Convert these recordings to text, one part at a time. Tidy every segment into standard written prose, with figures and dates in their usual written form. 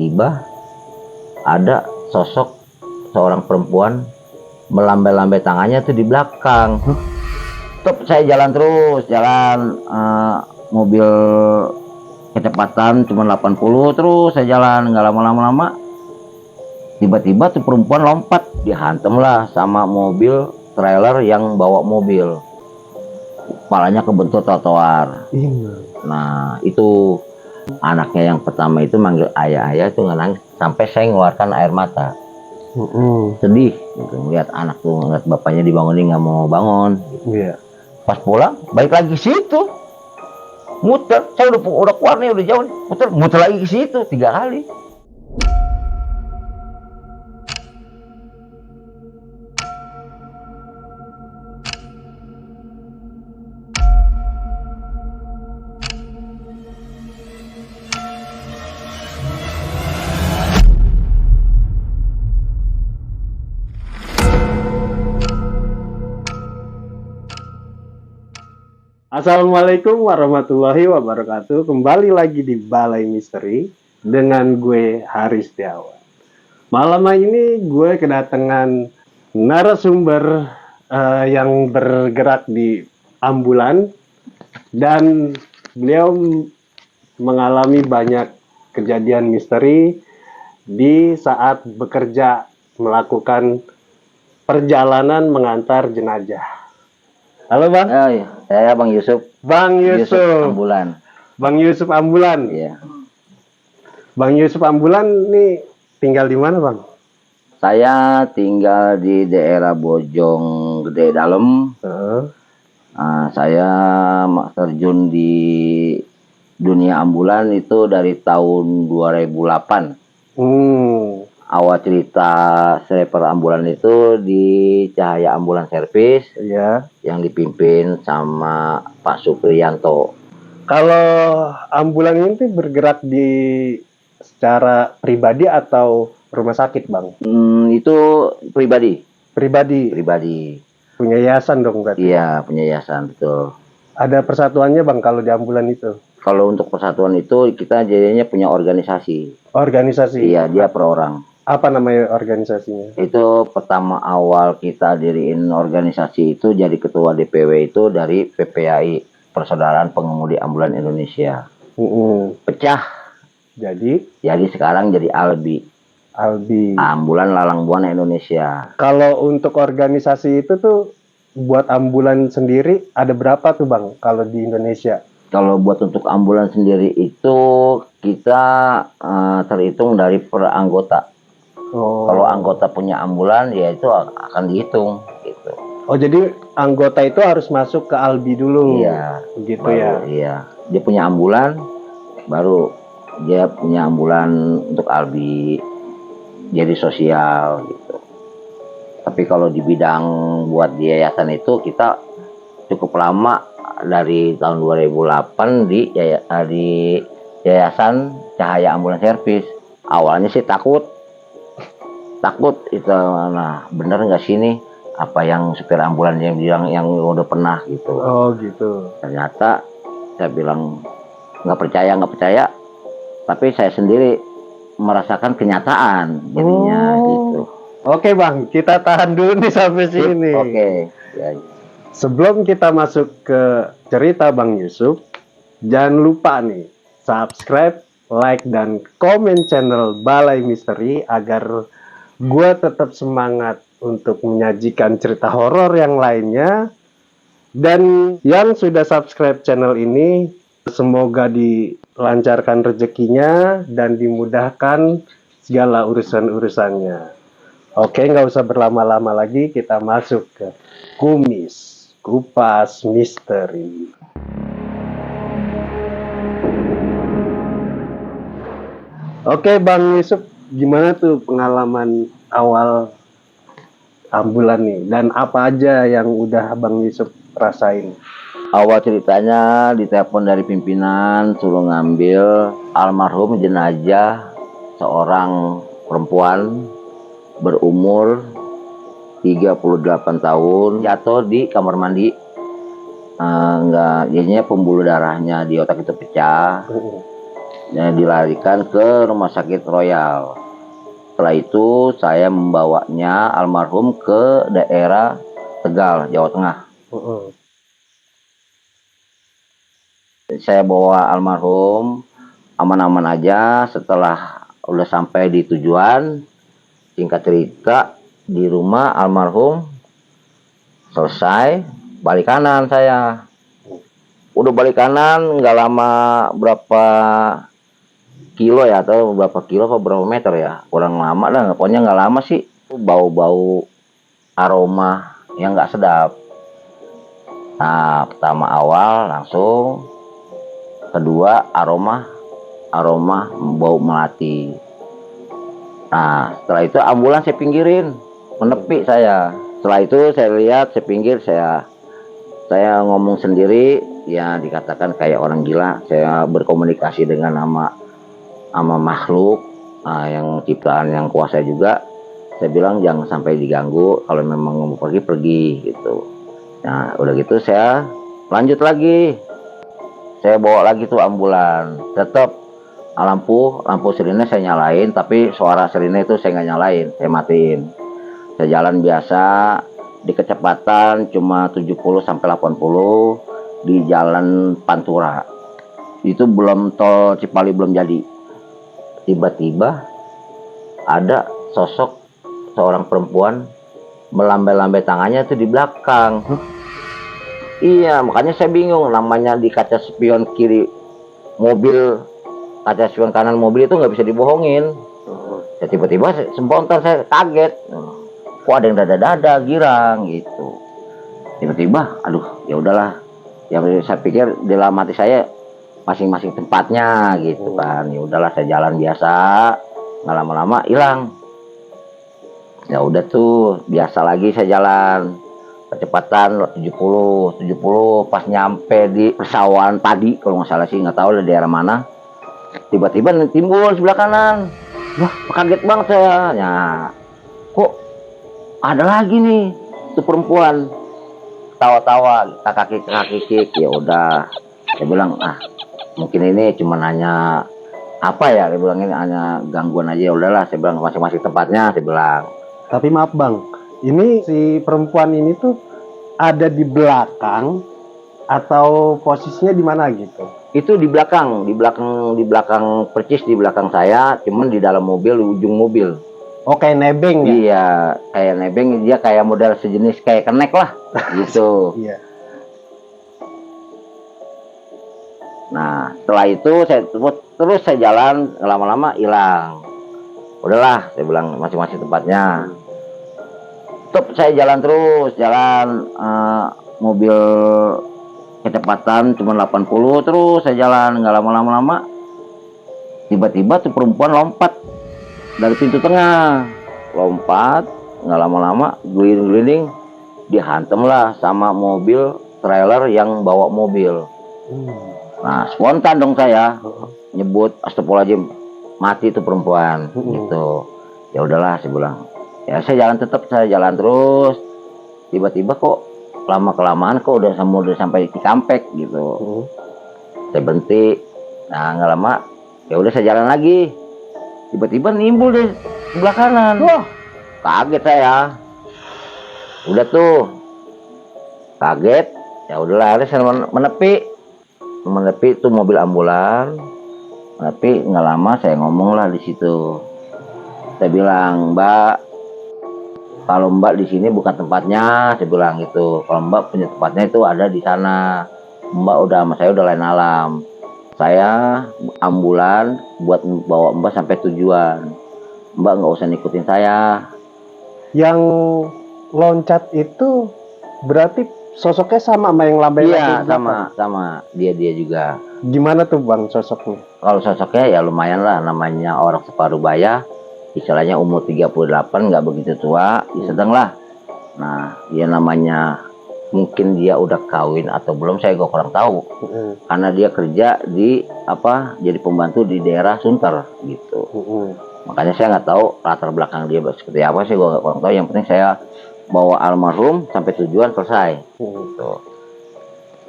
tiba-tiba ada sosok seorang perempuan melambai-lambai tangannya tuh di belakang. Stop, saya jalan terus, mobil kecepatan cuma 80 terus saya jalan, nggak lama-lama tiba-tiba tuh perempuan lompat, dihantam lah sama mobil trailer yang bawa mobil, kepalanya kebentur trotoar. Nah itu anaknya yang pertama itu manggil ayah itu nggak nangis sampai saya ngeluarkan air mata. Sedih gitu, ngeliat anak tuh, ngeliat bapaknya dibangunin nggak mau bangun gitu. Pas pulang balik lagi situ, muter, saya udah keluar nih, udah jauh nih, muter lagi ke situ 3 kali. Assalamualaikum warahmatullahi wabarakatuh. Kembali lagi di Balai Misteri dengan gue Haris Setiawan. Malam ini gue kedatangan narasumber yang bergerak di ambulan dan beliau mengalami banyak kejadian misteri di saat bekerja melakukan perjalanan mengantar jenazah. Halo Bang. Oh, iya. Saya Bang Yusuf. Bang Yusuf Ambulan. Bang Yusuf Ambulan. Iya. Bang Yusuf Ambulan nih tinggal di mana Bang? Saya tinggal di daerah Bojong Gede Dalem. Saya terjun di dunia ambulan itu dari tahun 2008. Awal cerita sniper ambulan itu di Cahaya Ambulan Servis, yang dipimpin sama Pak Supriyanto. Kalau ambulan ini bergerak di secara pribadi atau rumah sakit Bang? Itu pribadi. Pribadi. Punya yayasan dong berarti? Iya, punya yayasan, betul. Ada persatuannya Bang kalau di ambulan itu? Kalau untuk persatuan itu kita jadinya punya organisasi. Organisasi? Iya, dia per orang. Apa namanya organisasinya? Itu pertama awal kita diriin organisasi itu jadi ketua DPW itu dari PPAI, Persaudaraan Pengemudi Ambulan Indonesia. Pecah. Jadi sekarang jadi ALBI. Ambulan Lalang Buana Indonesia. Kalau untuk organisasi itu tuh buat ambulan sendiri ada berapa tuh Bang kalau di Indonesia? Kalau buat untuk ambulan sendiri itu kita terhitung dari per anggota. Kalau anggota punya ambulan ya itu akan dihitung gitu. Oh jadi anggota itu harus masuk ke ALBI dulu? Iya. Gitu baru, ya? Iya. Dia punya ambulan, baru dia punya ambulan untuk ALBI, jadi sosial gitu. Tapi kalau di bidang buat di yayasan itu kita cukup lama, dari tahun 2008 di Yayasan Cahaya Ambulan Servis. Awalnya sih takut itu, nah bener nggak sih nih apa yang supir ambulan yang bilang yang udah pernah gitu. Oh gitu. Ternyata saya bilang nggak percaya, tapi saya sendiri merasakan kenyataan jadinya gitu. Oke Bang, kita tahan dulu nih sampai sini. Oke. Ya. Sebelum kita masuk ke cerita Bang Yusuf, jangan lupa nih subscribe, like, dan komen channel Balai Misteri agar gue tetap semangat untuk menyajikan cerita horor yang lainnya. Dan yang sudah subscribe channel ini, semoga dilancarkan rezekinya dan dimudahkan segala urusan-urusannya. Oke, nggak usah berlama-lama lagi, kita masuk ke Kupas Misteri. Oke Bang Yusuf, gimana tuh pengalaman awal ambulan nih? Dan apa aja yang udah Bang Yusuf rasain? Awal ceritanya ditelepon dari pimpinan suruh ngambil almarhum jenazah seorang perempuan berumur 38 tahun, jatuh di kamar mandi. Jadinya pembuluh darahnya di otak itu pecah. dilarikan ke rumah sakit Royal. Setelah itu saya membawanya almarhum ke daerah Tegal, Jawa Tengah. Saya bawa almarhum aman-aman aja. Setelah udah sampai di tujuan, singkat cerita, di rumah almarhum selesai, balik kanan saya. Udah balik kanan, nggak lama berapa kilo ya, atau berapa kilo atau berapa meter ya, kurang lama lah, pokoknya nggak lama sih. Bau-bau aroma yang nggak sedap. Nah, pertama awal langsung, kedua aroma bau melati. Nah, setelah itu ambulans saya pinggirin, menepi saya. Setelah itu saya lihat, saya pinggir, saya ngomong sendiri, ya dikatakan kayak orang gila. Saya berkomunikasi dengan sama makhluk, yang ciptaan yang kuasa juga. Saya bilang jangan sampai diganggu, kalau memang mau pergi gitu. Nah, udah gitu saya lanjut lagi. Saya bawa lagi tuh ambulan. Tetap lampu sirine saya nyalain, tapi suara sirine itu saya nggak nyalain, saya matiin. Saya jalan biasa di kecepatan cuma 70 sampai 80 di jalan Pantura. Itu belum tol Cipali, belum jadi. Tiba-tiba ada sosok seorang perempuan melambai-lambai tangannya tuh di belakang. Iya, makanya saya bingung, namanya di kaca spion kiri mobil, kaca spion kanan mobil itu nggak bisa dibohongin. Ya, tiba-tiba spontan saya kaget, kok ada yang dada-dada girang gitu. Tiba-tiba, aduh, ya udahlah. Ya saya pikir di dalam hati saya masing-masing tempatnya gitu kan. Ya udahlah, saya jalan biasa, nggak lama-lama hilang. Ya udah tuh, biasa lagi saya jalan kecepatan 70 pas nyampe di persawahan padi kalau nggak salah sih, nggak tahu di daerah mana. Tiba-tiba timbul sebelah kanan. Wah, kaget banget saya. Ya, kok ada lagi nih tuh perempuan tawa-tawa, kakak-kakak. Ya udah, saya bilang mungkin ini cuma hanya apa ya, dia bilang ini hanya gangguan aja. Ya udahlah, saya bilang masing-masing tempatnya, saya bilang. Tapi maaf bang, ini si perempuan ini tuh ada di belakang atau posisinya di mana gitu? Itu di belakang percis di belakang saya, cuman di dalam mobil, di ujung mobil. Oh, kayak nebeng ya? Iya, kayak nebeng, dia kayak model sejenis kayak kenek lah, gitu. Iya. Nah, setelah itu saya terus saya jalan, lama-lama hilang. Udahlah, saya bilang masing-masing tempatnya. Tetap saya jalan terus, mobil kecepatan cuma 80 terus saya jalan, nggak lama-lama tiba-tiba tuh perempuan lompat dari pintu tengah, nggak lama-lama geliling-geliling, dihantem lah sama mobil trailer yang bawa mobil. Nah, spontan dong saya nyebut astagfirullahaladzim, mati tuh perempuan gitu. Ya udahlah, saya bilang, ya saya jalan terus. Tiba-tiba kok lama-kelamaan kok udah sampai Cikampek gitu. Saya berhenti. Nah, nggak lama, ya udah saya jalan lagi. Tiba-tiba nimbul di sebelah kanan. Wah, kaget saya. Udah tuh kaget. Ya udahlah, akhirnya saya menepi tuh mobil ambulan. Tapi nggak lama saya ngomong lah di situ. Saya bilang, Mbak, kalau Mbak di sini bukan tempatnya, saya bilang gitu. Kalau Mbak punya tempatnya itu ada di sana. Mbak udah sama saya udah lain alam. Saya ambulan buat bawa Mbak sampai tujuan. Mbak nggak usah ngikutin saya. Yang loncat itu berarti sosoknya sama yang lambai? Iya, sama dia juga. Gimana tuh bang sosoknya? Kalau sosoknya ya lumayan lah, namanya orang separuh baya, istilahnya umur 38, nggak begitu tua, sedang lah. Nah, dia namanya mungkin dia udah kawin atau belum, saya kurang tahu. Karena dia kerja di jadi pembantu di daerah Sunter gitu. Makanya saya nggak tahu latar belakang dia seperti apa sih, gue kurang tahu. Yang penting saya bawa almarhum sampai tujuan selesai. Gitu.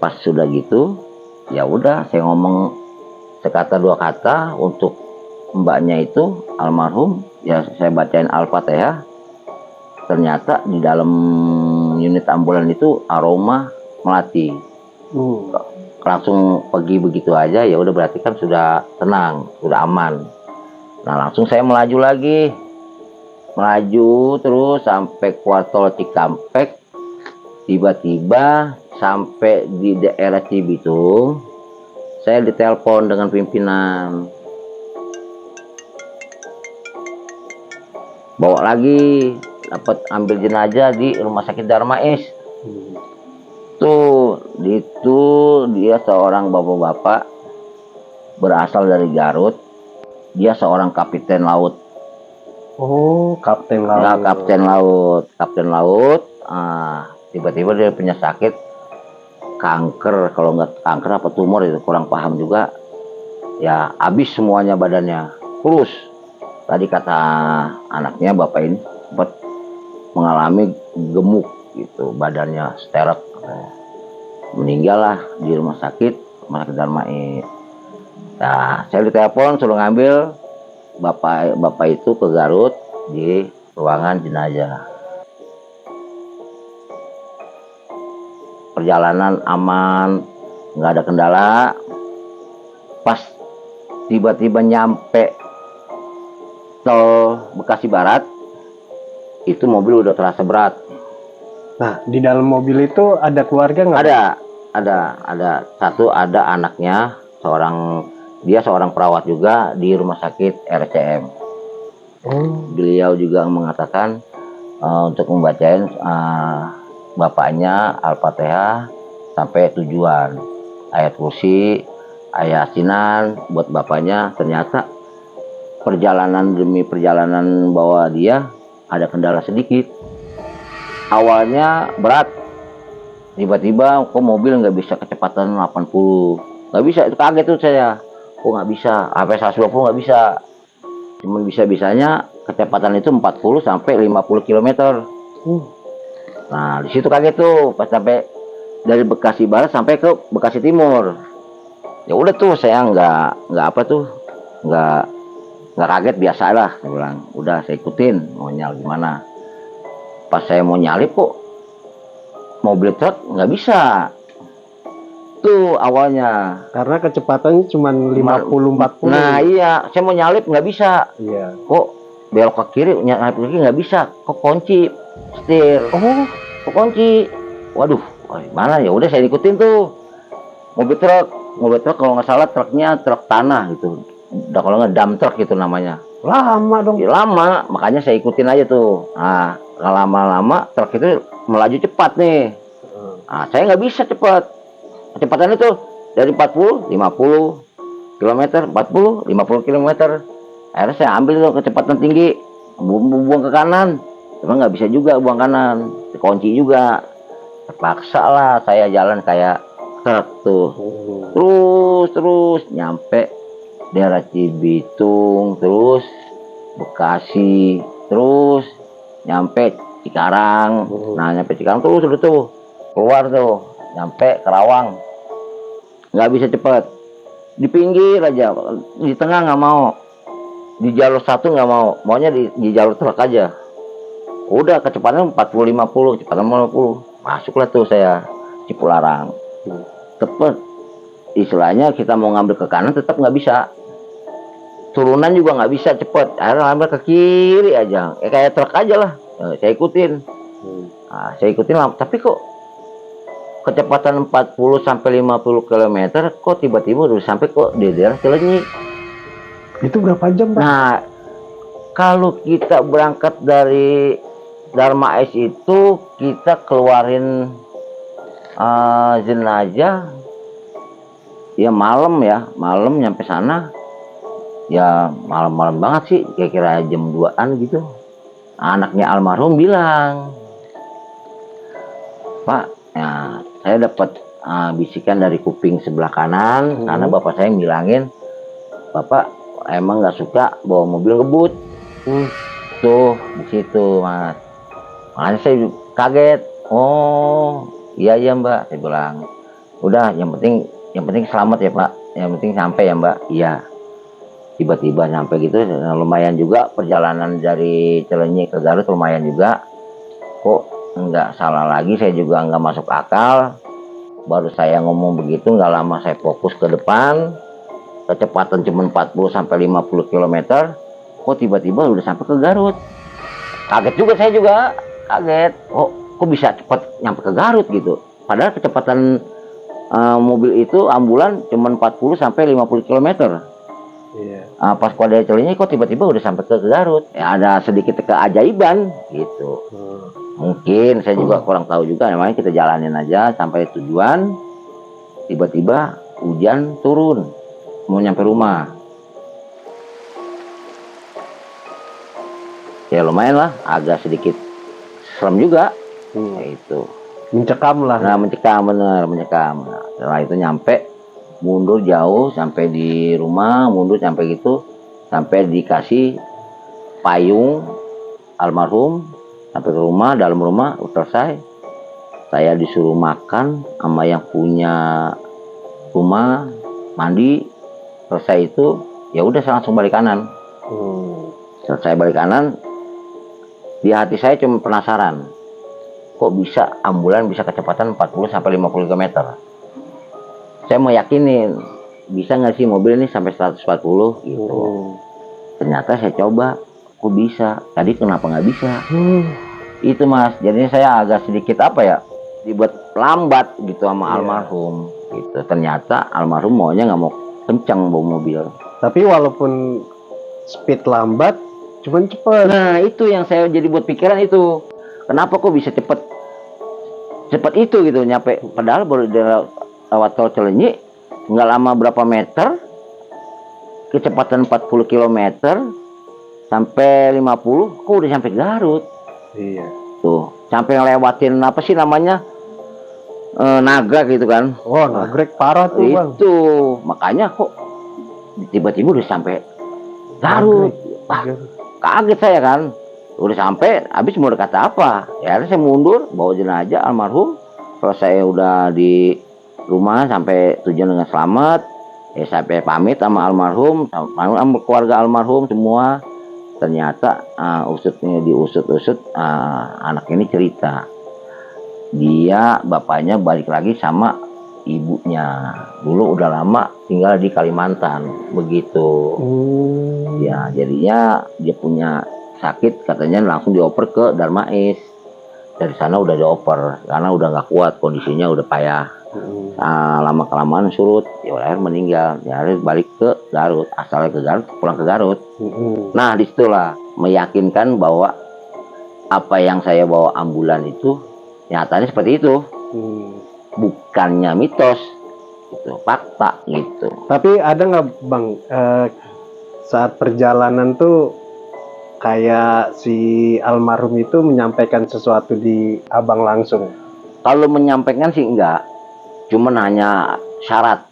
Pas sudah gitu, ya udah saya ngomong sekata dua kata untuk mbaknya itu almarhum, ya saya bacain Al-Fatihah. Ternyata di dalam unit ambulan itu aroma melati. Langsung pergi begitu aja, ya udah berarti kan sudah tenang, sudah aman. Nah langsung saya melaju lagi, melaju terus sampai keluar tol Cikampek. Tiba-tiba sampai di daerah Cibitung, saya ditelepon dengan pimpinan, bawa lagi, dapat ambil jenazah di rumah sakit Darmais. Tuh, itu dia seorang bapak-bapak berasal dari Garut. Dia seorang kapiten laut. Oh, kapten laut. Nah, kapten laut. Tiba-tiba dia punya sakit kanker, kalau nggak kanker apa tumor itu kurang paham juga. Ya, habis semuanya badannya, kurus. Tadi kata anaknya, bapak ini sempat mengalami gemuk gitu, badannya sterek. Meninggal lah di rumah sakit Darmais. Nah, saya ditelepon suruh ngambil bapak itu ke Garut di ruangan jenazah. Perjalanan aman, nggak ada kendala. Pas tiba-tiba nyampe tol Bekasi Barat, itu mobil udah terasa berat. Nah, di dalam mobil itu ada keluarga nggak? Ada satu, ada anaknya, dia seorang perawat juga di rumah sakit RCM. Beliau juga mengatakan untuk membacain bapaknya Al-Fatihah sampai tujuan, ayat kursi, ayat asinan buat bapaknya. Ternyata perjalanan demi perjalanan bawa dia ada kendala sedikit. Awalnya berat, tiba-tiba kok mobil nggak bisa kecepatan 80, nggak bisa. Itu kaget tuh saya, kok nggak bisa sampai 120, nggak bisa. Cuman bisa-bisanya kecepatan itu 40 sampai 50 km. Nah di situ kaget tuh pas sampai dari Bekasi Barat sampai ke Bekasi Timur. Ya udah tuh saya nggak kaget, biasalah. Saya bilang udah, saya ikutin mau nyal gimana. Pas saya mau nyalip kok mobil truk nggak bisa tuh awalnya, karena kecepatannya cuma 50-40. Nah iya, saya mau nyalip nggak bisa. Iya. Kok belok ke kiri, nyalip ke kiri nggak bisa, kok kunci setir. Kok kunci. Waduh, gimana ya? Udah saya ikutin tuh mobil truk kalau nggak salah truknya truk tanah gitu. Udah kalau nggak dump truck gitu namanya. Lama dong. Ya, lama, makanya saya ikutin aja tuh. Nah lama-lama truk itu melaju cepat nih. Nah saya nggak bisa cepat. Kecepatan itu dari 40, 50 km, 40, 50 km. Akhirnya saya ambil tuh kecepatan tinggi, buang ke kanan. Cuma nggak bisa juga buang kanan, dikunci juga. Terpaksa lah saya jalan kayak truk tuh. Terus nyampe daerah Cibitung, terus Bekasi, terus nyampe Cikarang. Nah nyampe Cikarang terus udah tuh keluar tuh, nyampe Kerawang. Nggak bisa cepet, di pinggir aja, di tengah nggak mau, di jalur satu nggak mau, maunya di jalur truk aja. Udah kecepatan 40-50, kecepatan 50, masuklah tuh saya Cipularang. Cepet, istilahnya kita mau ngambil ke kanan tetap nggak bisa, turunan juga nggak bisa cepet. Akhirnya ngambil ke kiri aja, kayak truk aja lah. Saya ikutin. Nah, saya ikutin lah, tapi kok kecepatan 40 sampai 50 km kok tiba-tiba udah sampai kok di daerah Cileunyi. Itu berapa jam, Pak? Nah, kalau kita berangkat dari Darmais itu kita keluarin jenazah ya malam nyampe sana ya malam-malam banget sih, kira-kira jam 2-an gitu. Anaknya almarhum bilang, Pak, ya, saya dapat bisikan dari kuping sebelah kanan karena bapak saya bilangin, Bapak emang nggak suka bawa mobil ngebut. Tuh di situ, Mas. Makanya saya kaget. Oh iya Mbak, saya bilang. Udah, yang penting selamat ya Pak. yang penting sampai ya Mbak. Iya, tiba-tiba nyampe gitu. Nah, lumayan juga perjalanan dari Cilenyi ke Garut, lumayan juga. Kok nggak salah lagi, saya juga nggak masuk akal. Baru saya ngomong begitu, nggak lama saya fokus ke depan, kecepatan cuma 40 sampai 50 km. Kok tiba-tiba udah sampai ke Garut. Kaget juga, saya juga kaget. Kok bisa cepat nyampe ke Garut gitu. Padahal kecepatan mobil itu ambulan cuma 40 sampai 50 km. Iya. Pas pada Cilenyi kok tiba-tiba udah sampai ke Garut. Ya ada sedikit keajaiban gitu. Mungkin saya juga kurang tahu juga, namanya kita jalanin aja sampai tujuan. Tiba-tiba hujan turun, mau nyampe rumah. Ya lumayan lah, agak sedikit serem juga. Ya itu. Mencekam lah. Nah, mencekam, bener, mencekam. Nah, setelah itu nyampe, mundur jauh sampai di rumah, mundur sampai gitu, sampai dikasih payung almarhum. Sampai ke rumah, dalam rumah selesai. Saya disuruh makan sama yang punya rumah, mandi. Selesai itu, ya udah saya langsung balik kanan. Selesai balik kanan, di hati saya cuma penasaran. Kok bisa ambulan bisa kecepatan 40 sampai 50 km? Saya mau yakinin, bisa nggak sih mobil ini sampai 140 gitu. Ternyata saya coba, kok bisa. Tadi kenapa nggak bisa? Itu Mas, jadinya saya agak sedikit apa ya, dibuat lambat gitu sama almarhum gitu. Ternyata almarhum maunya nggak mau kencang bawa mobil. Tapi walaupun speed lambat, cuman cepet. Nah itu yang saya jadi buat pikiran itu, kenapa kok bisa cepet itu gitu nyampe. Padahal baru lewat tol Cilenyi nggak lama berapa meter, kecepatan 40 km sampai 50, kok udah sampai Garut. Iya. Tuh, sampai ngelewatin apa sih namanya, nagrek gitu kan. Nagrek parah tuh Bang. Itu makanya kok tiba-tiba udah sampai Garut. Kaget saya kan, udah sampai, habis mau kata apa ya, saya mundur bawa jenazah almarhum. Kalau saya udah di rumah sampai tujuan dengan selamat, ya sampai pamit sama almarhum, sama keluarga almarhum semua. Ternyata usutnya diusut-usut, anak ini cerita dia bapaknya balik lagi sama ibunya, dulu udah lama tinggal di Kalimantan begitu. Ya jadinya dia punya sakit, katanya langsung dioper ke Darmais. Dari sana udah dioper karena udah nggak kuat, kondisinya udah payah. Lama kelamaan surut, ya akhirnya meninggal. Ya harus balik ke Garut, asalnya ke Garut, pulang ke Garut. Nah disitulah meyakinkan bahwa apa yang saya bawa ambulan itu nyatanya seperti itu. Bukannya mitos, itu fakta gitu. Tapi ada nggak Bang, saat perjalanan tuh kayak si almarhum itu menyampaikan sesuatu di Abang langsung? Kalau menyampaikan sih enggak, cuman hanya syarat.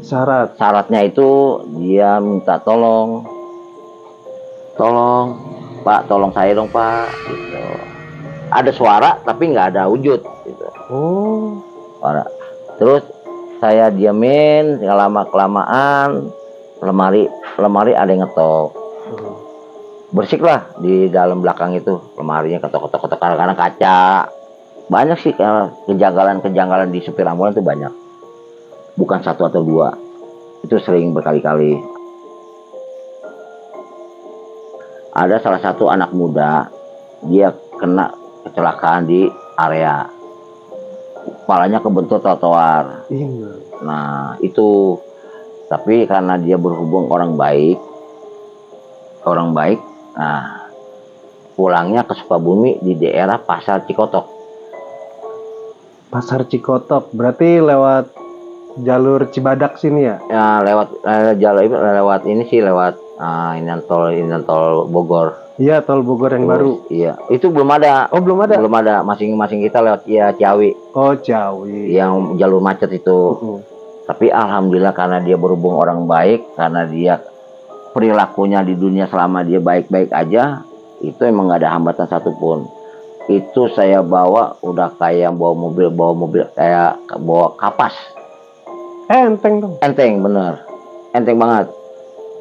Syaratnya itu dia minta tolong Pak, tolong saya dong Pak gitu. Ada suara tapi nggak ada wujud gitu. Suara. Terus saya diamin, lama kelamaan lemari ada yang ngetok. Bersih lah di dalam belakang itu, lemarinya ketok karena kaca. Banyak sih kejanggalan di supir ambulan itu banyak. Bukan satu atau dua. Itu sering berkali-kali. Ada salah satu anak muda, dia kena kecelakaan di area. Kepalanya kebentur trotoar. Nah, itu tapi karena dia berhubung orang baik, nah pulangnya ke Sukabumi di daerah Pasar Cikotok. Pasar Cikotok berarti lewat jalur Cibadak sini ya? Ya lewat ini sih, lewat ini tol Bogor. Iya, tol Bogor yang baru. Iya, itu belum ada. Oh, belum ada. Belum ada. Masing-masing kita lewat Ciawi. Oh, Ciawi. Yang jalur macet itu. Tapi alhamdulillah karena dia berhubung orang baik, karena dia perilakunya di dunia selama dia baik-baik aja, itu emang nggak ada hambatan satupun. Itu saya bawa udah kayak bawa mobil kayak bawa kapas. Enteng dong. Enteng, bener. Enteng banget.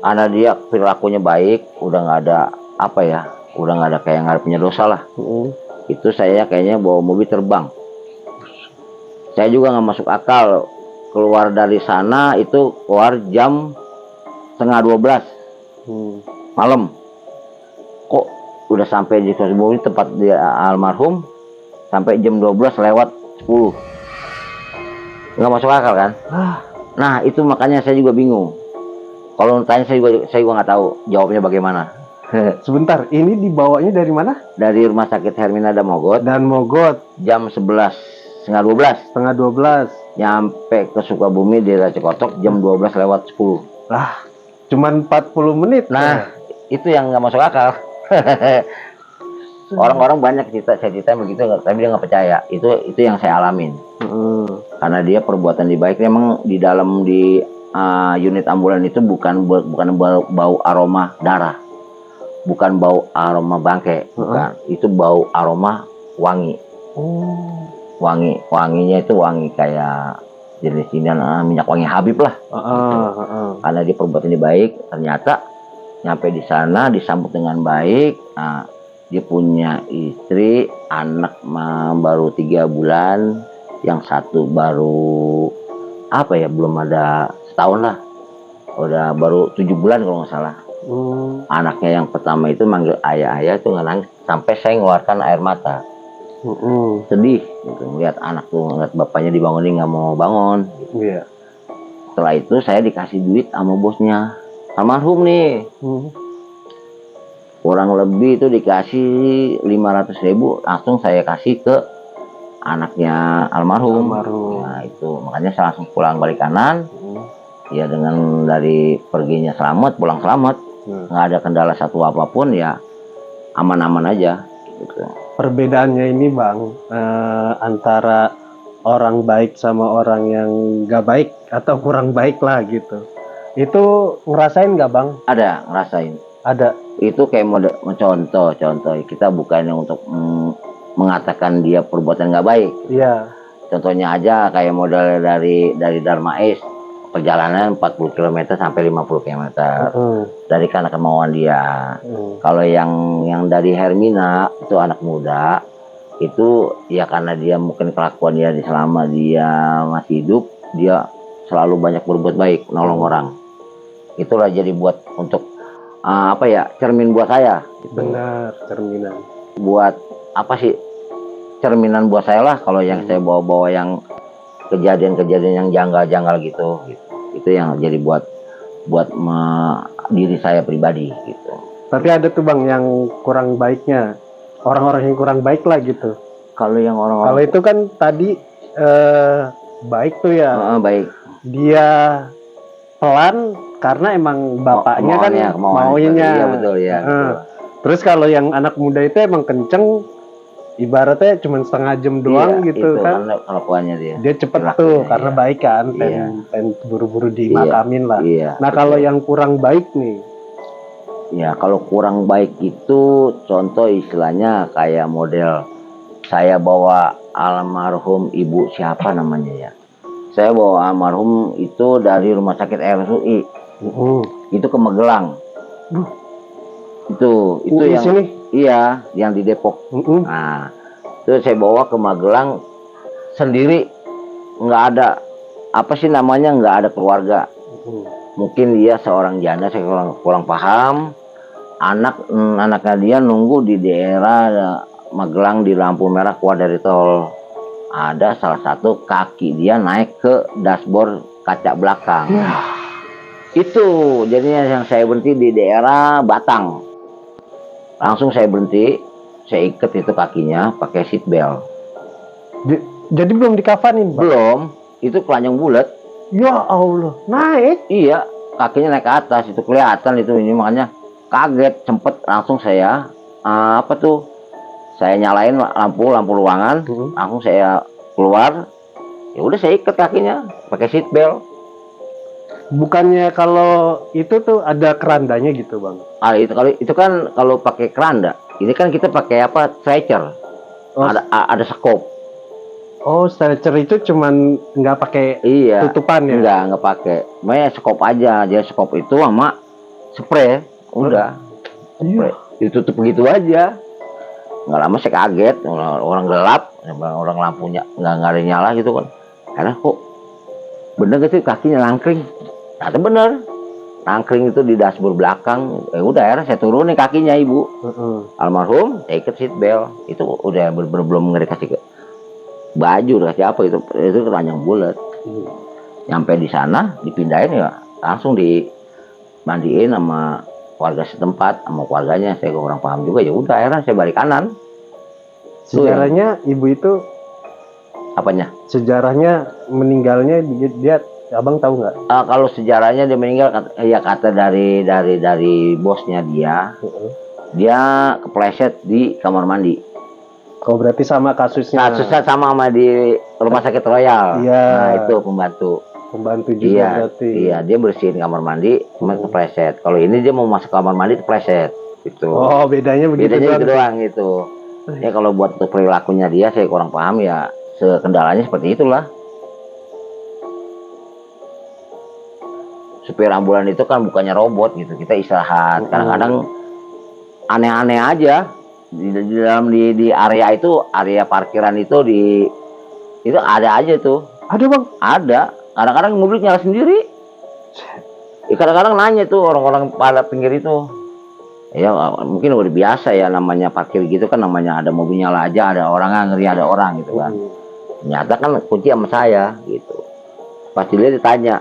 Karena dia perilakunya baik, udah nggak ada apa ya, udah nggak ada kayak nggak punya dosa lah. Itu saya kayaknya bawa mobil terbang. Saya juga nggak masuk akal keluar dari sana itu keluar jam setengah 12 malam. Kok udah sampai di mobil tempat dia almarhum sampai jam 12 lewat 10. Nggak masuk akal kan? Nah itu makanya saya juga bingung. Kalau tanya saya juga nggak tahu jawabnya bagaimana. Sebentar, ini dibawanya dari mana? Dari rumah sakit Hermina Damogot Dan Mogot jam 11 setengah 12 setengah 12. nyampe ke Sukabumi di Cikotok jam 12 lewat 10. Lah, cuman 40 menit. Nah itu yang nggak masuk akal. Orang-orang banyak saya cerita begitu, tapi dia nggak percaya. Itu yang saya alamin. Karena dia perbuatan di baik, memang di dalam unit ambulan itu bukan bau aroma darah, bukan bau aroma bangke, bukan. Itu bau aroma wangi. Wanginya itu wangi kayak jenis ini minyak wangi Habib lah. Karena dia perbuatan di baik, ternyata nyampe di sana disambut dengan baik. Nah, dia punya istri, anak baru 3 bulan, yang satu baru apa ya, belum ada setahun lah, udah baru 7 bulan kalau nggak salah. Anaknya yang pertama itu manggil ayah itu nggak nangis sampai saya ngeluarkan air mata. Sedih gitu, ngeliat anak tuh, ngeliat bapaknya dibangunin nggak mau bangun gitu. Setelah itu saya dikasih duit sama bosnya almarhum nih. Kurang lebih itu dikasih 500.000, langsung saya kasih ke anaknya almarhum. Nah itu makanya saya langsung pulang balik kanan. Ya dengan dari perginya selamat, pulang selamat, nggak ada kendala satu apapun, ya aman-aman aja gitu. Perbedaannya ini Bang, antara orang baik sama orang yang nggak baik atau kurang baik lah gitu, itu ngerasain nggak Bang? Ada, ngerasain. Ada. Itu kayak contoh kita bukannya untuk mengatakan dia perbuatan nggak baik. Iya. Contohnya aja kayak model dari Dharma East, perjalanan 40 km sampai 50 km dari karena kemauan dia. Kalau yang dari Hermina itu anak muda, itu ya karena dia mungkin kelakuan dia selama dia masih hidup, dia selalu banyak berbuat baik, nolong orang. Itulah jadi buat untuk apa ya, cermin buat saya gitu. Benar, cerminan. Buat apa sih, cerminan buat saya lah kalau yang saya bawa-bawa yang kejadian-kejadian yang janggal-janggal gitu. Itu yang jadi buat diri saya pribadi gitu. Tapi ada tuh Bang yang kurang baiknya, orang-orang yang kurang baik lah gitu. Kalau yang orang-orang, kalau itu kan tadi baik tuh ya, baik, dia pelan karena emang bapaknya maunya. Iya betul ya. Betul. Terus kalau yang anak muda itu emang kenceng, ibaratnya cuma setengah jam doang gitu kan. Kelakuannya dia cepet tuh karena baik kan, pengen buru-buru dimakamin lah. Nah kalau yang kurang baik nih, ya kalau kurang baik itu contoh istilahnya kayak model saya bawa almarhum ibu siapa namanya ya. Saya bawa almarhum itu dari rumah sakit RSUI. Itu ke Magelang. Itu yang sini? Iya, yang di Depok. Nah, itu saya bawa ke Magelang sendiri, nggak ada apa sih namanya, nggak ada keluarga. Mungkin dia seorang janda, saya kurang paham. Anaknya dia nunggu di daerah Magelang di lampu merah keluar dari tol. Ada salah satu kaki dia naik ke dashboard kaca belakang. Itu jadinya yang saya berhenti di daerah Batang. Langsung saya berhenti, saya ikat itu kakinya pakai seat belt. Jadi belum dikafanin, Bang? Belum, itu telanjang bulat. Ya Allah, naik? Iya, kakinya naik ke atas, itu kelihatan itu, ini makanya kaget, sempet langsung saya saya nyalain lampu ruangan, langsung saya keluar. Ya udah saya ikat kakinya pakai seat belt. Bukannya kalau itu tuh ada kerandanya gitu, Bang? Itu kan kalau pakai keranda. Ini kan kita pakai apa? Stretcher. Ada sekop. Oh, stretcher itu cuman nggak pakai Iya, tutupan ya? nggak pakai. Makanya skop aja, dia skop itu sama spray, udah spray. Ditutup begitu aja. Nggak lama saya kaget, orang gelap, orang lampunya nggak ada nyala gitu kan. Karena kok bener gitu kakinya langkring. Ternyata bener, langkring itu di dashboard belakang. Udah akhirnya saya turunin kakinya ibu. Almarhum, saya ikat seat belt. Itu udah belum nggak dikasih ke baju, udah kasih apa itu keranjang bulat. Nyampe di sana dipindahin ya langsung dimandiin sama warga setempat, sama keluarganya. Saya kurang paham juga, ya udah akhirnya saya balik kanan. Sejarahnya ibu itu, Apanya? sejarahnya meninggalnya dia abang tahu nggak? Kalau sejarahnya dia meninggal, ya kata dari bosnya dia kepleset di kamar mandi. Oh, berarti sama kasusnya. Kasusnya sama di rumah sakit Royal. Iya. Nah itu pembantu juga iya, berarti. Iya, dia bersihin kamar mandi, cuma kepleset. Kalau ini dia mau masuk kamar mandi kepleset. Gitu. Oh, bedanya begitu Bedanya doang. itu doang itu. Ya kalau buat perilakunya dia saya kurang paham ya. Kendalanya seperti itulah. Supir ambulan itu kan bukannya robot gitu. Kita istirahat. Kadang-kadang aneh-aneh aja di dalam di area itu, area parkiran itu itu ada aja tuh. Ada bang? Ada. Kadang-kadang mobil nyala sendiri. Kadang-kadang nanya tuh orang-orang pada pinggir itu. Ya mungkin udah biasa ya namanya parkir gitu kan, namanya ada mobil nyala aja, ada orang ngeri ada orang gitu kan. Ternyata kan kunci sama saya gitu. Pasti dia ditanya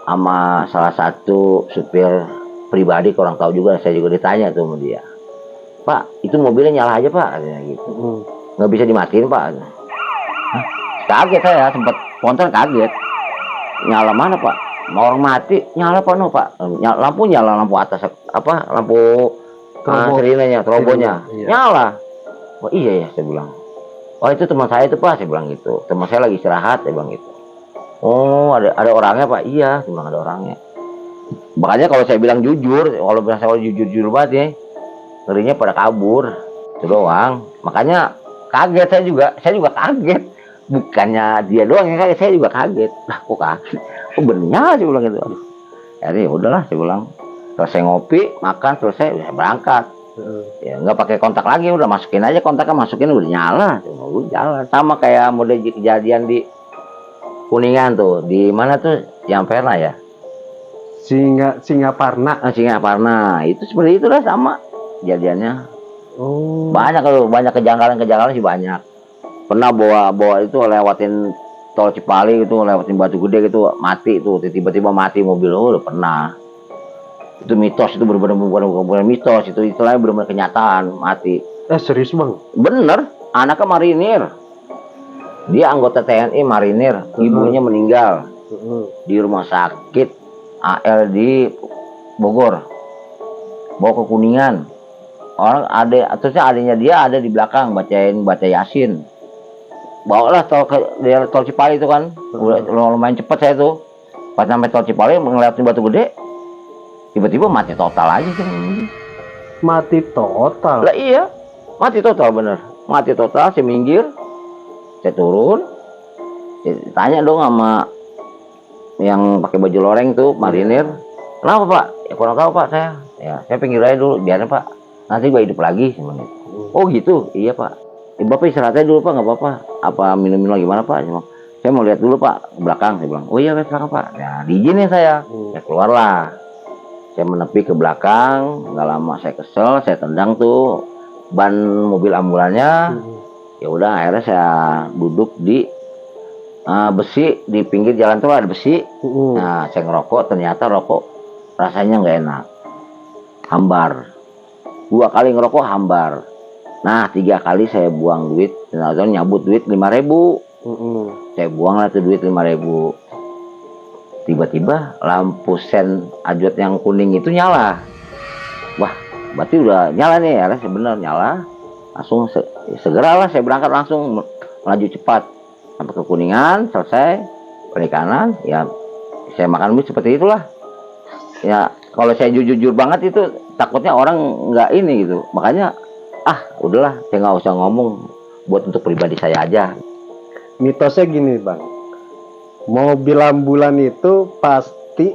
sama salah satu supir pribadi, kurang tahu juga, saya juga ditanya tuh sama dia. Pak, itu mobilnya nyala aja pak, katanya gitu. Nggak bisa dimatiin pak. Hah? Kaget saya, sempat spontan kaget. Nyala mana pak? Mau orang mati, nyala pak no pak. Lampu nyala, lampu atas apa? Lampu sirinenya, trobonya nyala. Oh iya ya, saya bilang. Oh itu teman saya itu pak, saya bilang gitu. Teman saya lagi istirahat, saya bilang gitu. Oh ada orangnya pak? Iya, saya bilang ada orangnya. Makanya kalau saya bilang jujur, kalau saya jujur banget ya, ngerinya pada kabur, itu doang. Makanya kaget saya juga kaget. Bukannya dia doang yang kaget, saya juga kaget. Lah kok kaget? Oh benar saya bilang gitu. Ya udahlah saya bilang. Selesai ngopi, makan, selesai saya berangkat. Ya nggak pakai kontak lagi, udah masukin aja kontaknya, masukin udah nyala, udah jalan. Sama kayak model kejadian di Kuningan tuh, di mana tuh yang pernah ya? Singaparna. Singaparna itu seperti itu lah, sama kejadiannya. Oh. Banyak kejanggalan sih banyak. Pernah bawa itu lewatin tol Cipali gitu, lewatin Batu Gede gitu, mati itu, tiba-tiba mati mobil. Udah pernah. Itu mitos, itu benar-benar mitos, itu istilahnya benar-benar kenyataan, mati. Serius bang? Bener, anaknya marinir. Dia anggota TNI marinir, ibunya meninggal di rumah sakit AL di Bogor. Bawa ke Kuningan. Orang terusnya adanya dia ada di belakang baca Yasin. Bawalah tol Cipali itu kan, lumayan cepet saya tuh. Pas sampai tol Cipali ngelewatin Batu Gede, tiba-tiba mati total aja tuh. Mati total? Lah iya, mati total bener. Mati total, saya minggir, saya turun, tanya dong sama yang pakai baju loreng tuh, marinir. Kenapa pak? Ya kurang tahu pak saya. Ya saya pinggir aja dulu, biarin pak. Nanti gue hidup lagi. Oh gitu, iya pak. Bapak istirahat aja dulu pak, nggak apa-apa. Apa minum-minum gimana pak? Saya mau lihat dulu pak, ke belakang. Saya bilang, oh iya silakan pak. Nah diizinin saya. Saya keluarlah. Saya menepi ke belakang. Nggak lama saya kesel, saya tendang tuh ban mobil ambulannya. Ya udah akhirnya saya duduk di besi di pinggir jalan tuh ada besi. Nah saya ngerokok, ternyata rokok rasanya nggak enak, hambar. 2 kali ngerokok hambar. Nah 3 kali saya buang duit, nyabut duit 5.000. Saya buang lah tuh duit 5.000. Tiba-tiba lampu sen ajot yang kuning itu nyala. Wah berarti udah nyala nih ya, sebenarnya nyala. Langsung segeralah saya berangkat, langsung melaju cepat sampai ke Kuningan, selesai balik kanan. Ya saya makan mie seperti itulah. Ya kalau saya jujur banget itu takutnya orang nggak ini gitu. Makanya udahlah saya nggak usah ngomong, buat untuk pribadi saya aja. mitosnya gini bang, mobil ambulan itu pasti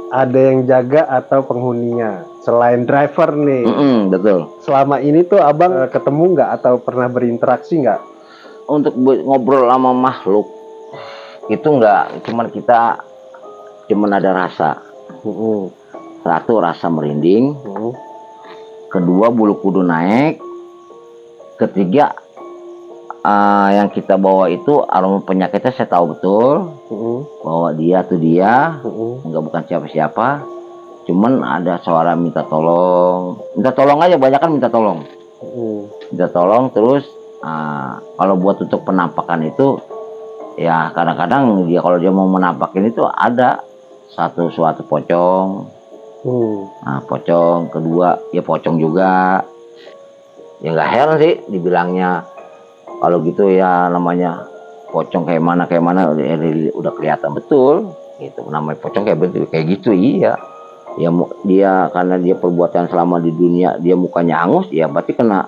ada yang jaga atau penghuninya selain driver nih. Betul. Selama ini tuh abang ketemu nggak atau pernah berinteraksi nggak? Untuk ngobrol sama makhluk itu enggak, cuman ada rasa. Satu, rasa merinding. Kedua, bulu kuduk naik. Ketiga, yang kita bawa itu aroma penyakitnya saya tahu betul bahwa dia tuh dia enggak, bukan siapa-siapa, cuman ada suara minta tolong aja, banyak kan minta tolong. Terus kalau buat untuk penampakan itu ya kadang-kadang dia kalau dia mau menampakin itu ada suatu pocong. Pocong. Kedua ya pocong juga, ya nggak heran sih dibilangnya. Kalau gitu ya namanya pocong kayak mana udah kelihatan betul gitu, namanya pocong kayak gitu. Iya ya, dia karena dia perbuatan selama di dunia dia mukanya hangus, ya berarti kena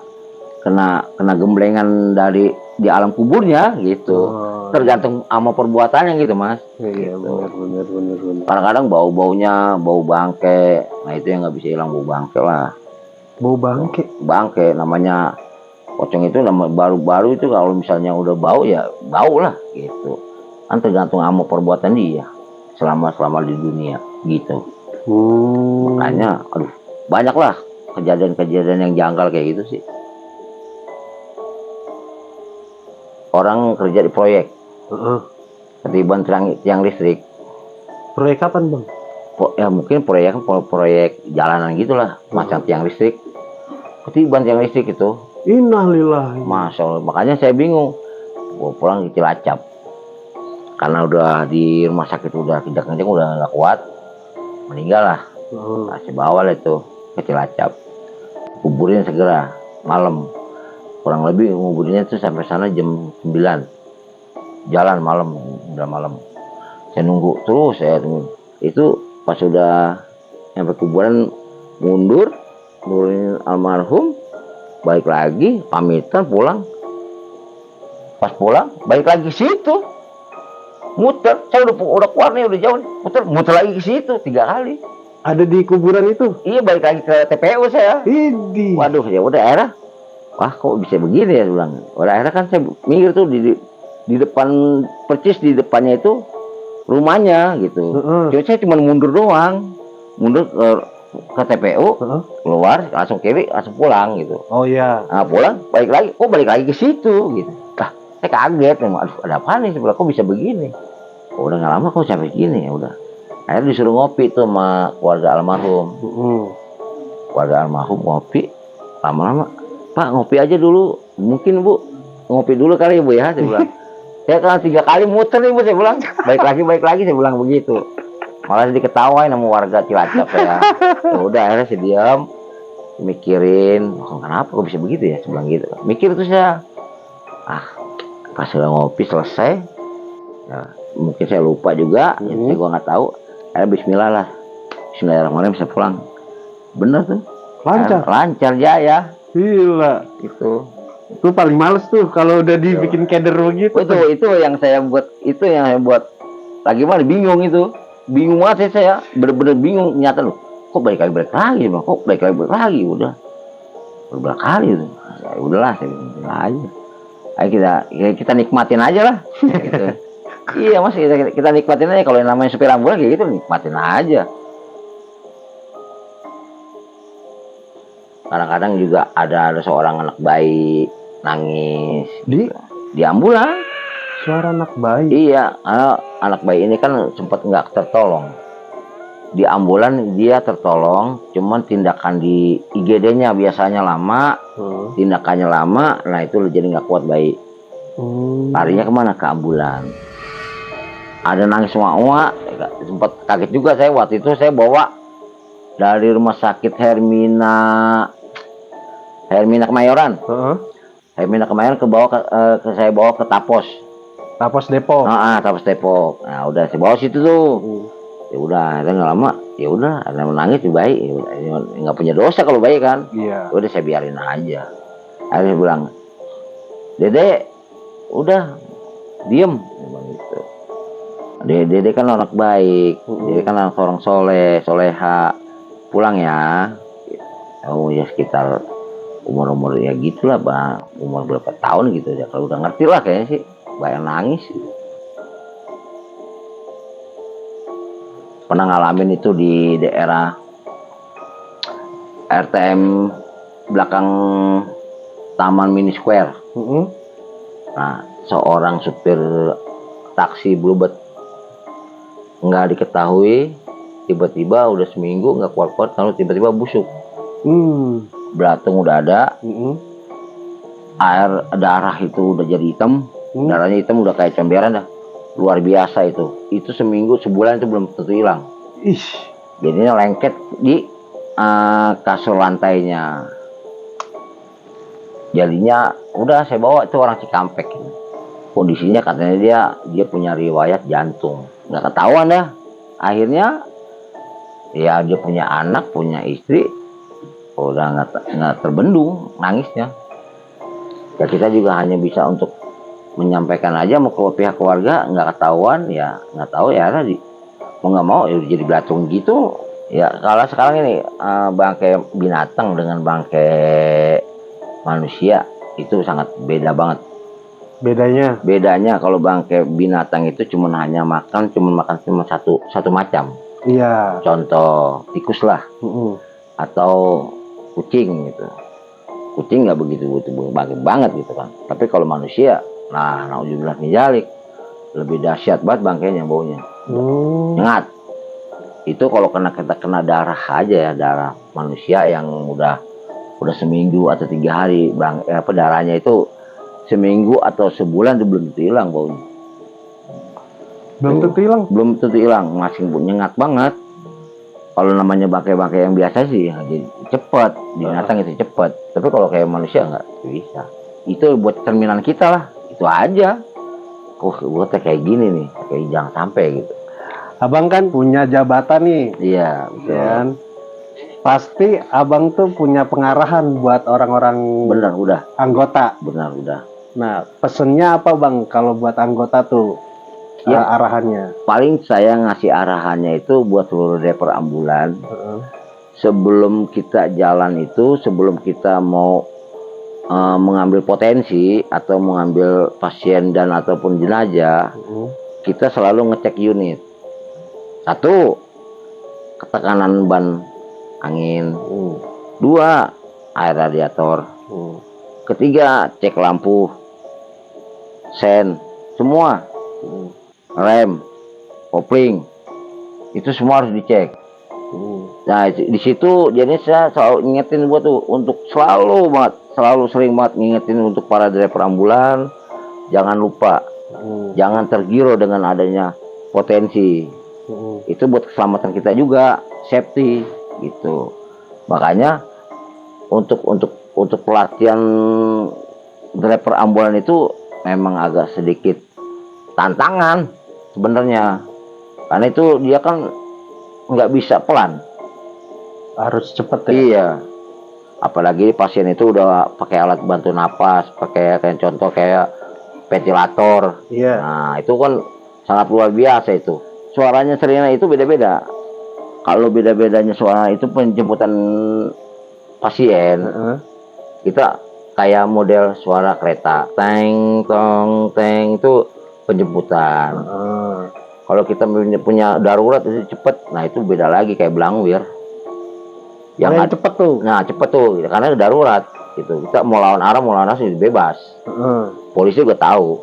gemblengan dari di alam kuburnya gitu. Tergantung sama perbuatannya gitu mas. Iya gitu. benar. Kadang-kadang bau bangke, nah itu yang nggak bisa hilang, bau bangke lah. Bau bangke Namanya pocong itu, nama baru-baru itu kalau misalnya udah bau ya bau lah gitu. Kan tergantung sama perbuatan dia selama di dunia gitu. Makanya aduh banyak lah kejadian-kejadian yang janggal kayak gitu sih. Orang kerja di proyek, ketiban tiang listrik. Proyek kapan bang? Ya mungkin proyek jalanan gitulah, macam tiang listrik. Ketiban tiang listrik itu. Innalillahi. Masya Allah, makanya saya bingung. Gua pulang di Cilacap, karena udah di rumah sakit udah tidak kenceng, udah nggak kuat, meninggal lah. Kasih bawa lah itu ke Cilacap, kuburin segera malam. Kurang lebih nguburinnya itu sampai sana jam 9. Jalan malam, udah malam. Saya nunggu terus, itu pas sudah sampai kuburan mundur, nurunin almarhum, balik lagi pamitan pulang. Pas pulang balik lagi ke situ, muter. Saya udah keluar nih, udah jauh nih. Muter lagi ke situ 3 kali. Ada di kuburan itu? Iya, balik lagi ke TPU saya. Idi. Waduh, ya udah akhirnya, wah kok bisa begini ya bilang. Udah akhirnya kan saya mikir tuh di depan, percis di depannya itu rumahnya gitu. Jadi saya cuma mundur doang, mundur ke TPU, keluar langsung kiri, langsung pulang gitu. Oh iya. Nah pulang balik lagi ke situ gitu. Lah saya kaget, aduh ada apa nih sebelah, kok bisa begini. Udah nggak lama kok sampai gini. Ya udah akhirnya disuruh ngopi tuh sama keluarga almarhum. Keluarga almarhum ngopi, lama-lama, Pak ngopi aja dulu, mungkin Bu ngopi dulu kali ya Bu ya, saya bilang. Saya kan 3 kali muter nih Bu, saya bilang. Balik lagi saya bilang begitu. Malah diketawain sama warga Cilacap saya. Ya udah akhirnya saya diam, mikirin, kenapa kok bisa begitu ya, saya bilang gitu. Mikir tuh saya. Pas sudah ngopi selesai, ya, mungkin saya lupa juga, jadi gua nggak tahu. Bismillah lah, Bismillahirrahmanirrahim, bisa pulang. Bener tuh, lancar jaya. Gila. Itu paling males tuh kalau udah dibikin keder begitu. Itu yang saya buat lagi mana bingung itu. Bingung banget saya, bener-bener bingung. Nyata loh, kok balik lagi bang, kok balik lagi, udah berapa kali itu. Ya udahlah, saya bilang aja. Ayo kita nikmatin aja lah. Gitu. Iya mas, kita nikmatin aja. Kalau yang namanya supir ambulan kayak gitu, nikmatin aja. Kadang-kadang juga ada seorang anak bayi nangis di ambulan. Suara anak bayi? Iya, anak bayi ini kan sempat nggak tertolong. Di ambulan dia tertolong, cuman tindakan di IGD-nya biasanya lama, tindakannya lama, nah itu jadi nggak kuat bayi. Larinya kemana? Ke ambulan. Ada nangis semua, sempat kaget juga saya waktu itu. Saya bawa dari rumah sakit Hermina Kemayoran. Hermina Kemayoran saya bawa ke Tapos Depok. Tapos Depok. Nah udah saya bawa situ tuh. Ya udah, ada nggak lama, ya udah, ada menangis di bayi, nggak punya dosa kalau bayi kan. Iya. Udah saya biarin aja. Akhirnya bilang, Dede, udah diem memang gitu. Dede kan anak baik, Dede kan anak orang soleha, pulang ya. Oh ya sekitar umur ya gitulah bang, umur berapa tahun gitu ya, kalau udah ngerti lah kayaknya sih, bayang nangis. Pernah ngalamin itu di daerah RTM belakang Taman Mini Square. Nah, seorang supir taksi Bluebird nggak diketahui, tiba-tiba udah seminggu nggak keluar-keluar, lalu tiba-tiba busuk. Belatung udah ada, air darah itu udah jadi hitam, darahnya hitam udah kayak comberan dah, luar biasa itu. Itu seminggu sebulan itu belum tentu hilang. Jadinya lengket di kasur lantainya. Jadinya udah saya bawa itu orang Cikampek. Kondisinya katanya dia punya riwayat jantung, nggak ketahuan ya. Akhirnya ya dia punya anak, punya istri, udah nggak terbendung nangisnya. Ya kita juga hanya bisa untuk menyampaikan aja mau ke pihak keluarga, nggak ketahuan ya nggak tahu ya tadi mau nggak mau ya jadi belatung gitu. Ya kalau sekarang ini bangkai binatang dengan bangkai manusia itu sangat beda banget. Bedanya kalau bangkai binatang itu cuma makan cuma satu macam. Iya. Contoh tikus lah, atau kucing gitu. Kucing nggak begitu banget gitu kan. Tapi kalau manusia, nah naudzubillah min dzalik, lebih dahsyat banget bangkainya, baunya. Nyengat. Itu kalau kita kena darah aja ya, darah manusia yang udah seminggu atau 3 hari, darahnya itu seminggu atau sebulan itu belum tentu hilang baunya. Belum tentu hilang, masih nyengat banget. Kalau namanya bangkai-bangkai yang biasa sih jadi cepet, binatang itu cepet. Tapi kalau kayak manusia nggak bisa. Itu buat cerminan kita lah, itu aja. Buat kayak gini nih, kayak jangan sampai gitu. Abang kan punya jabatan nih. Iya, betul. Dan pasti abang tuh punya pengarahan buat orang-orang anggota. Benar, udah. Nah, pesennya apa bang kalau buat anggota tuh? Ya, arahannya. Paling saya ngasih arahannya itu buat seluruh driver ambulan. Sebelum kita jalan itu, sebelum kita mau mengambil potensi atau mengambil pasien dan ataupun jenazah, kita selalu ngecek unit. 1, ketekanan ban angin. 2, air radiator. 3, cek lampu, sen, semua. Rem, kopling, itu semua harus dicek. Nah di situ jadi saya selalu ingetin buat tuh untuk selalu sering banget ngingetin untuk para driver ambulan, jangan lupa, jangan tergiro dengan adanya potensi. Itu buat keselamatan kita juga, safety gitu. Makanya untuk pelatihan driver ambulan itu memang agak sedikit tantangan sebenarnya, karena itu dia kan nggak bisa pelan, harus cepet ya. Iya, apalagi pasien itu udah pakai alat bantu napas, pakai kayak contoh kayak ventilator. Nah itu kan sangat luar biasa itu. Suaranya sirine itu beda-beda. Kalau beda-bedanya suara itu penjemputan pasien, kita kayak model suara kereta, teng tong teng itu penjemputan. Kalau kita punya darurat itu cepet, nah itu beda lagi kayak belangwir. Yang cepet tuh. Nah cepet tuh, karena darurat gitu. Kita mau lawan arah sih bebas. Polisi juga tahu.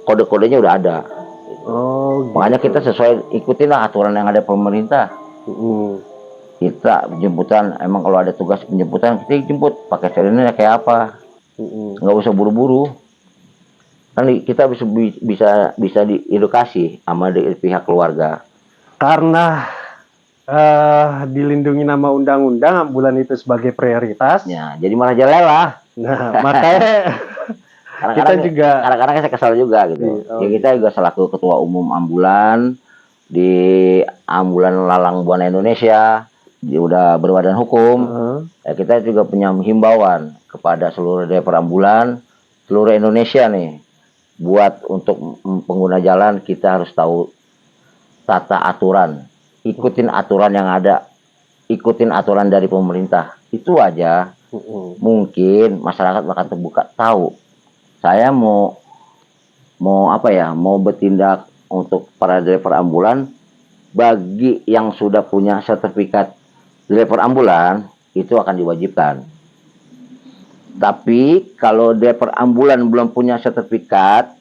Kode-kodenya udah ada. Makanya kita sesuai ikutin lah aturan yang ada pemerintah. Kita penjemputan, emang kalau ada tugas penjemputan kita jemput pakai sirine kayak apa. Nggak usah buru-buru. Kan kita bisa diedukasi sama pihak keluarga. Karena dilindungi nama undang-undang ambulan itu sebagai prioritas. Ya, jadi malah jelelah. Nah, makanya kadang-kadang saya kesal juga gitu. Ya kita juga selaku ketua umum ambulan di Ambulan Lalang Buana Indonesia, dia udah berbadan hukum. Ya, kita juga punya himbauan kepada seluruh driver ambulan seluruh Indonesia nih. buat untuk pengguna jalan kita harus tahu tata aturan, ikutin aturan yang ada, ikutin aturan dari pemerintah. Itu aja. Mungkin masyarakat akan terbuka tahu. Saya mau apa ya? Mau bertindak untuk para driver ambulan. Bagi yang sudah punya sertifikat driver ambulan itu akan diwajibkan. Tapi kalau driver ambulan belum punya sertifikat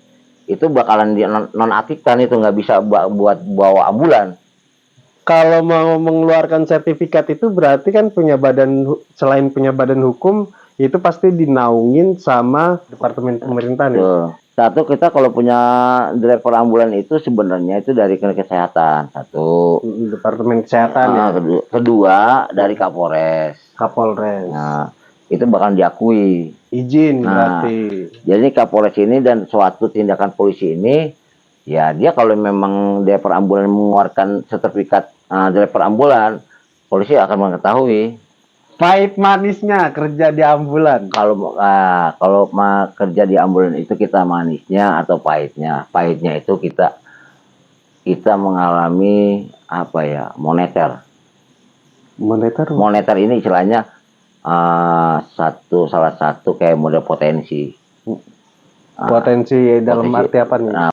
itu bakalan nonaktifkan, itu nggak bisa buat bawa ambulan. Kalau mau mengeluarkan sertifikat itu berarti kan selain punya badan hukum itu pasti dinaungin sama departemen pemerintah nih. Satu, kita kalau punya driver ambulan itu sebenarnya itu dari kesehatan. Satu, Departemen kesehatan ya. Kedua dari Kapolres. Nah, itu bakal diakui. Izin Nah, berarti. jadi Kapolres ini dan suatu tindakan polisi ini, ya dia kalau memang driver ambulan mengeluarkan sertifikat driver ambulan, polisi akan mengetahui. Pahit manisnya kerja di ambulan. Kalau kerja di ambulan itu kita manisnya atau pahitnya. Pahitnya itu kita mengalami apa ya, moneter. Moneter ini istilahnya salah satu kayak model potensi. Potensi dalam arti apa nih? Nah,